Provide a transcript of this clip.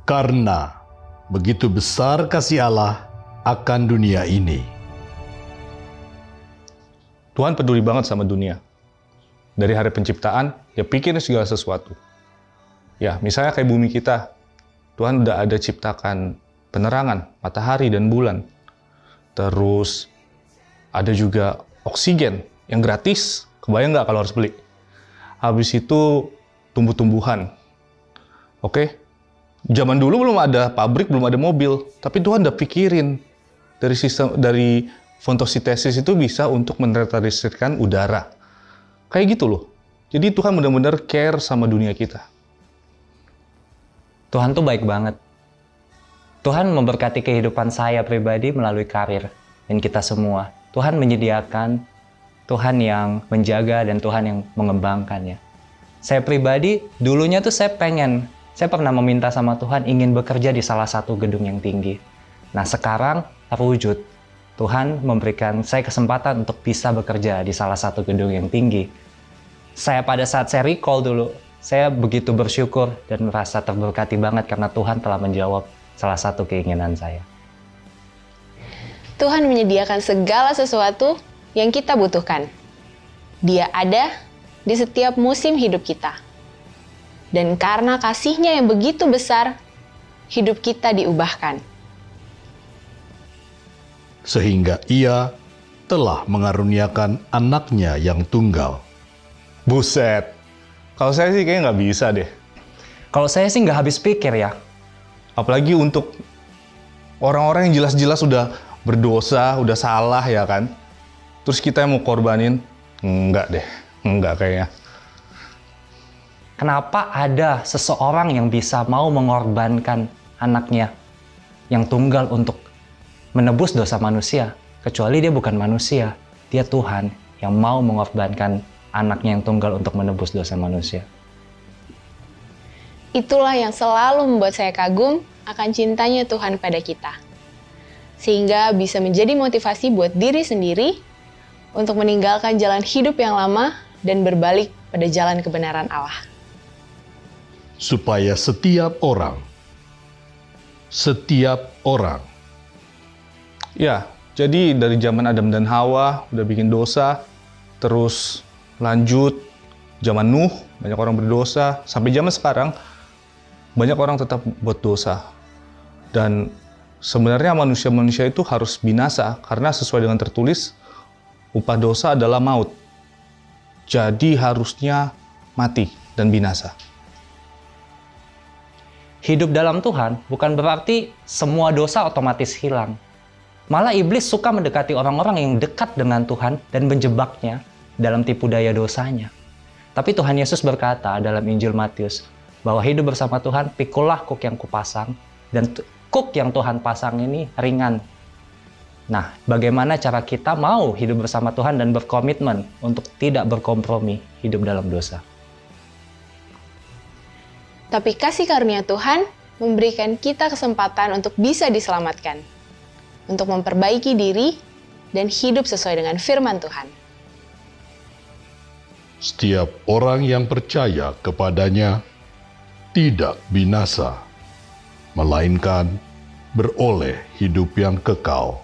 Karena begitu besar kasih Allah akan dunia ini. Tuhan peduli banget sama dunia. Dari hari penciptaan, dia pikirin segala sesuatu. Ya, misalnya kayak bumi kita. Tuhan udah ada ciptakan penerangan, matahari dan bulan. Terus ada juga oksigen yang gratis. Kebayang nggak kalau harus beli? Habis itu tumbuh-tumbuhan. Oke? Zaman dulu belum ada pabrik, belum ada mobil. Tapi Tuhan udah pikirin dari fotosintesis itu bisa untuk menetralisirkan udara. Kayak gitu loh. Jadi Tuhan benar-benar care sama dunia kita. Tuhan tuh baik banget. Tuhan memberkati kehidupan saya pribadi melalui karir dan kita semua. Tuhan menyediakan, Tuhan yang menjaga dan Tuhan yang mengembangkannya. Saya pribadi dulunya tuh saya pernah meminta sama Tuhan ingin bekerja di salah satu gedung yang tinggi. Nah sekarang terwujud. Tuhan memberikan saya kesempatan untuk bisa bekerja di salah satu gedung yang tinggi. Pada saat saya recall dulu, saya begitu bersyukur dan merasa terberkati banget karena Tuhan telah menjawab salah satu keinginan saya. Tuhan menyediakan segala sesuatu yang kita butuhkan. Dia ada di setiap musim hidup kita. Dan karena kasih-Nya yang begitu besar, hidup kita diubahkan. Sehingga Ia telah mengaruniakan anaknya yang tunggal. Buset. Kalau saya sih kayaknya nggak bisa deh. Kalau saya sih nggak habis pikir ya. Apalagi untuk orang-orang yang jelas-jelas udah berdosa, udah salah ya kan. Terus kita yang mau korbanin, enggak deh. Enggak kayaknya. Kenapa ada seseorang yang bisa mau mengorbankan anaknya yang tunggal untuk menebus dosa manusia? Kecuali dia bukan manusia, dia Tuhan yang mau mengorbankan anaknya yang tunggal untuk menebus dosa manusia. Itulah yang selalu membuat saya kagum akan cintanya Tuhan pada kita. Sehingga bisa menjadi motivasi buat diri sendiri untuk meninggalkan jalan hidup yang lama dan berbalik pada jalan kebenaran Allah. Supaya setiap orang Ya, jadi dari zaman Adam dan Hawa udah bikin dosa, terus lanjut zaman Nuh, banyak orang berdosa, sampai zaman sekarang banyak orang tetap buat dosa. Dan sebenarnya manusia-manusia itu harus binasa karena sesuai dengan tertulis, upah dosa adalah maut. Jadi harusnya mati dan binasa. Hidup dalam Tuhan bukan berarti semua dosa otomatis hilang. Malah iblis suka mendekati orang-orang yang dekat dengan Tuhan dan menjebaknya dalam tipu daya dosanya. Tapi Tuhan Yesus berkata dalam Injil Matius bahwa hidup bersama Tuhan, pikulah kuk yang kupasang, dan kuk yang Tuhan pasang ini ringan. Nah, bagaimana cara kita mau hidup bersama Tuhan dan berkomitmen untuk tidak berkompromi hidup dalam dosa? Tapi kasih karunia Tuhan memberikan kita kesempatan untuk bisa diselamatkan, untuk memperbaiki diri dan hidup sesuai dengan firman Tuhan. Setiap orang yang percaya kepadanya tidak binasa, melainkan beroleh hidup yang kekal.